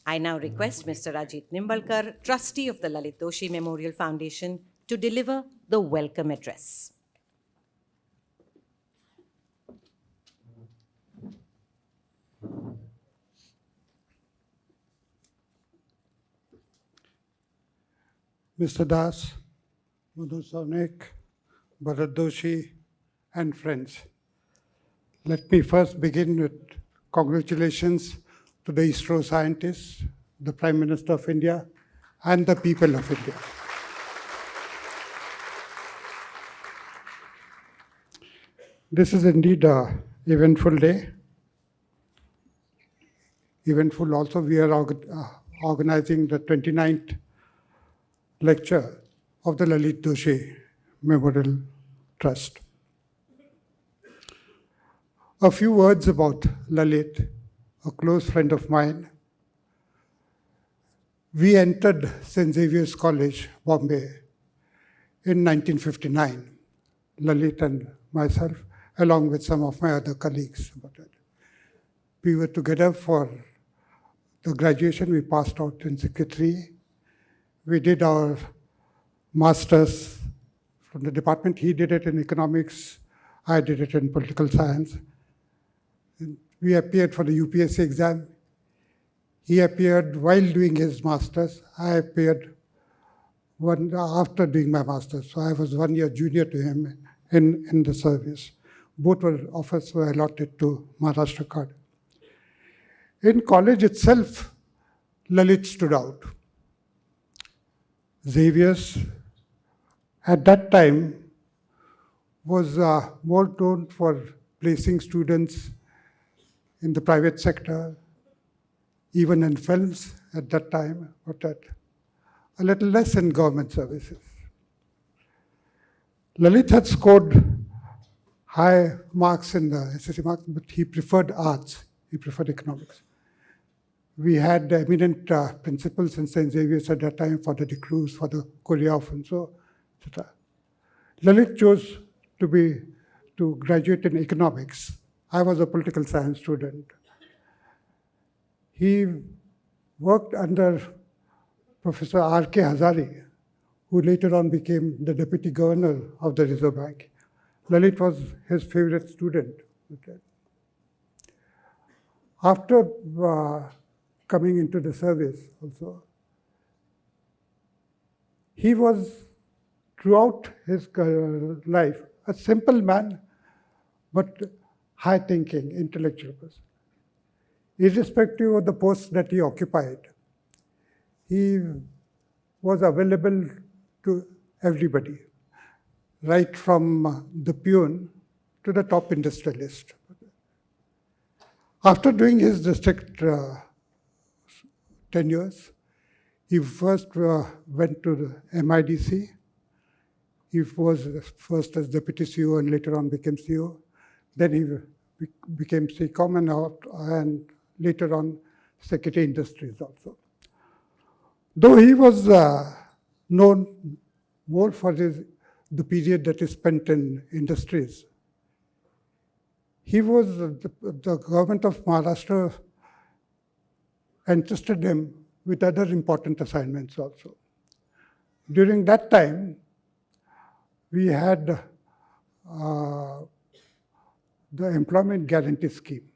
I now request Mr. Ajit Nimbalkar, trustee of the Lalit Doshi Memorial Foundation, to deliver the welcome address. Mr. Das, Madhu Sonik, Bharat Doshi, and friends. Let me first begin with congratulations to the ISRO scientists, the Prime Minister of India, and the people of India. This is indeed an eventful day. Eventful also, we are organizing the 29th lecture of the Lalit Doshi Memorial Trust. A few words about Lalit, a close friend of mine. We entered St. Xavier's College, Bombay, in 1959, Lalit and myself, along with some of my other colleagues. We were together for the graduation. We passed out in 63. We did our master's from the department. He did it in economics. I did it in political science. We appeared for the UPSC exam. He appeared while doing his master's. I appeared after doing my master's. So I was 1 year junior to him in the service. Both of us were allotted to Maharashtra card. In college itself, Lalit stood out. Xavier's, at that time, was more known for placing students in the private sector, even in films at that time, but a little less in government services. Lalit had scored high marks in the SSC marks, but he preferred arts, he preferred economics. We had eminent principals in St. Xavier's at that time for the Decluse, for the Choreograph, and so, etc. Lalit chose to graduate in economics. I was a political science student. He worked under Professor R.K. Hazari, who later on became the deputy governor of the Reserve Bank. Lalit was his favorite student. After coming into the service also, he was, throughout his life, a simple man, but high-thinking, intellectual person. Irrespective of the post that he occupied, he was available to everybody, right from the peon to the top industrialist. After doing his district tenures, he first went to the MIDC. He was first as deputy CEO and later on became CEO. Then he became CCOM and later on Secretary Industries also. Though he was known more for the period that he spent in industries, the government of Maharashtra entrusted him with other important assignments also. During that time, we had the employment guarantee scheme.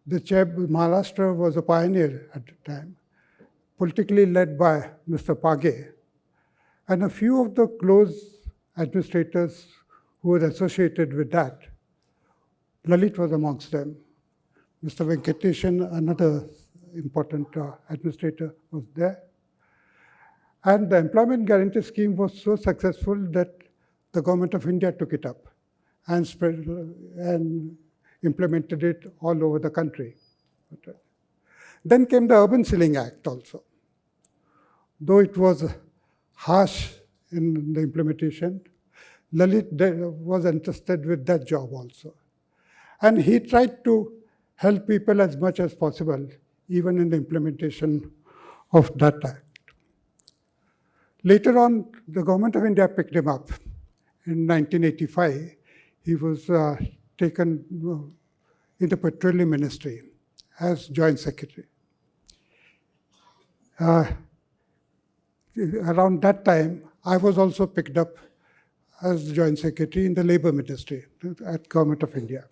Maharashtra was a pioneer at the time, politically led by Mr. Page, and a few of the close administrators who were associated with that. Lalit was amongst them. Mr. Venkateshan, another important administrator, was there. And the employment guarantee scheme was so successful that the government of India took it up and implemented it all over the country. Then came the Urban Sealing Act also. Though it was harsh in the implementation, Lalit was entrusted with that job also. And he tried to help people as much as possible, even in the implementation of that act. Later on, the government of India picked him up. In 1985, he was taken in the Petroleum Ministry as Joint Secretary. Uh, Around that time, I was also picked up as Joint Secretary in the Labour Ministry at Government of India.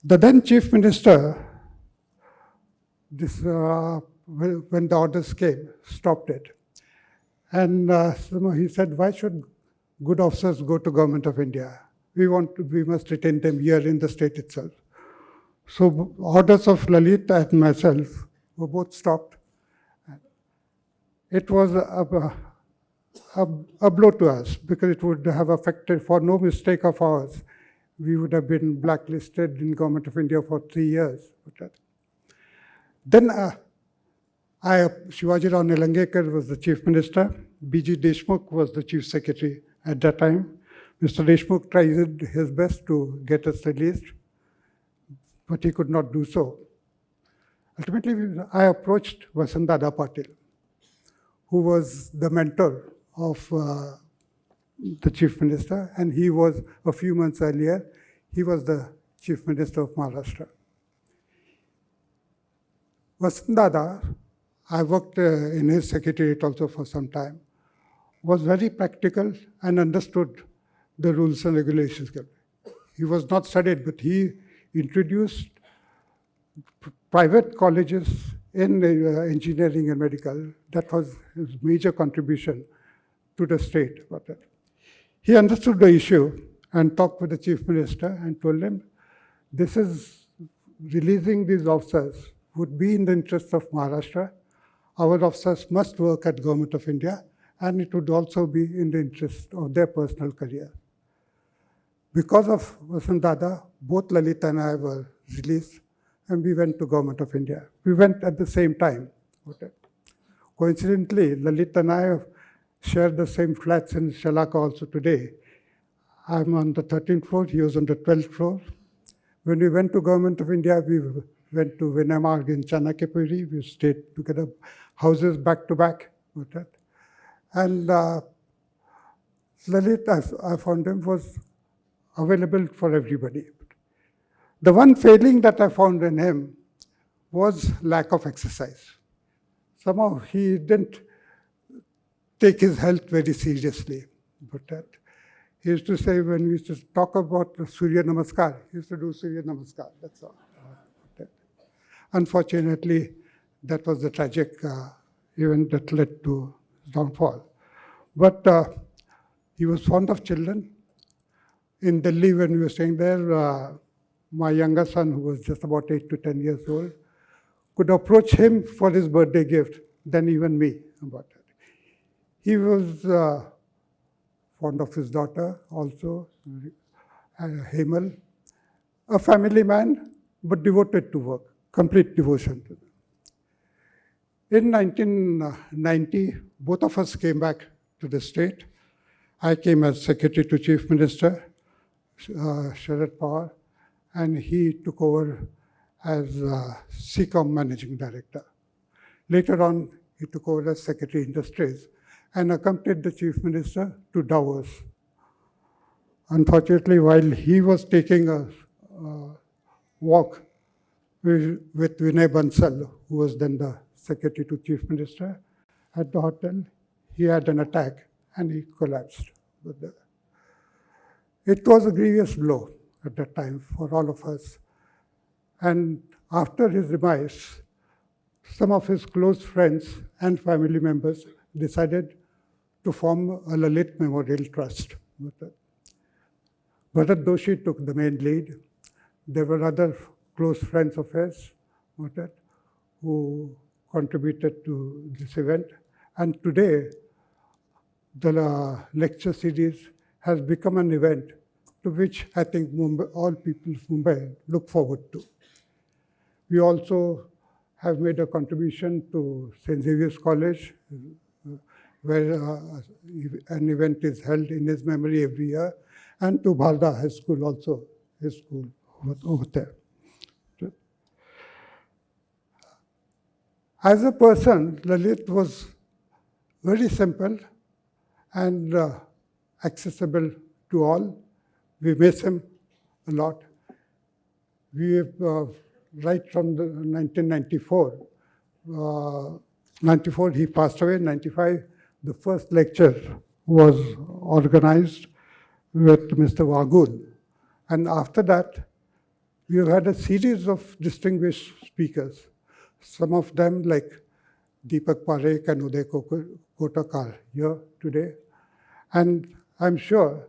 The then Chief Minister, when the orders came, stopped it. And he said, why should good officers go to Government of India? We must retain them here in the state itself. So orders of Lalit and myself were both stopped. It was a blow to us because it would have affected, for no mistake of ours, we would have been blacklisted in Government of India for 3 years. Then Shivaji Rao Nilangekar was the Chief Minister. B.G. Deshmukh was the Chief Secretary at that time. Mr. Deshmukh tried his best to get us released, but he could not do so. Ultimately, I approached Vasant-Dada Patil, who was the mentor of the Chief Minister, and he was, a few months earlier, he was the Chief Minister of Maharashtra. Vasant-Dada, I worked in his secretariat also for some time, was very practical and understood the rules and regulations. He was not studied, but he introduced private colleges in engineering and medical. That was his major contribution to the state. He understood the issue and talked with the Chief Minister and told him, this is releasing these officers would be in the interest of Maharashtra. Our officers must work at Government of India, and it would also be in the interest of their personal career. Because of Vasant-Dada, both Lalit and I were released, and we went to Government of India. We went at the same time. Coincidentally, Lalit and I share the same flats in Shalaka also today. I'm on the 13th floor, he was on the 12th floor. When we went to Government of India, we went to Vinaymarg in Chanakyapuri. We stayed together, houses back to back. And Lalit, I found him, was available for everybody. The one failing that I found in him was lack of exercise. Somehow he didn't take his health very seriously. But he used to say, when we used to talk about Surya Namaskar, he used to do Surya Namaskar, that's all. Unfortunately, that was the tragic event that led to his downfall. But he was fond of children. In Delhi, when we were staying there, my younger son, who was just about 8 to 10 years old, could approach him for his birthday gift than even me about it. He was fond of his daughter also, Hemal, a family man, but devoted to work, complete devotion to them. In 1990, both of us came back to the state. I came as Secretary to Chief Minister, Sharad Pawar, and he took over as CCOM Managing Director. Later on, he took over as Secretary Industries and accompanied the Chief Minister to Davos. Unfortunately, while he was taking a walk with Vinay Bansal, who was then the Secretary to Chief Minister, at the hotel, he had an attack and he collapsed. It was a grievous blow at that time for all of us. And after his demise, some of his close friends and family members decided to form a Lalit Memorial Trust. Bharat Doshi took the main lead. There were other close friends of his who contributed to this event. And today, the lecture series has become an event to which I think all people of Mumbai look forward to. We also have made a contribution to St. Xavier's College, where an event is held in his memory every year, and to Bharda High School also, his school over there. As a person, Lalit was very simple and accessible to all. We miss him a lot. We have, right from 1994, 94, he passed away. 95, the first lecture was organized with Mr. Wagun. And after that, we've had a series of distinguished speakers. Some of them, like Deepak Parekh and Uday Kotak, are here today. And I'm sure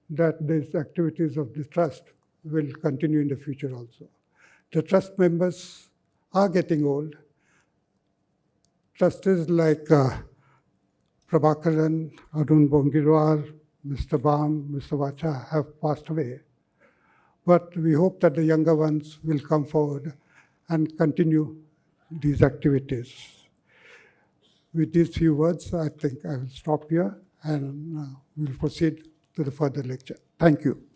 that these activities of the trust will continue in the future also. The trust members are getting old. Trustees like Prabhakaran, Arun Bongirwar, Mr. Bam, Mr. Vacha have passed away. But we hope that the younger ones will come forward and continue these activities. With these few words, I think I will stop here and we'll proceed to the further lecture. Thank you.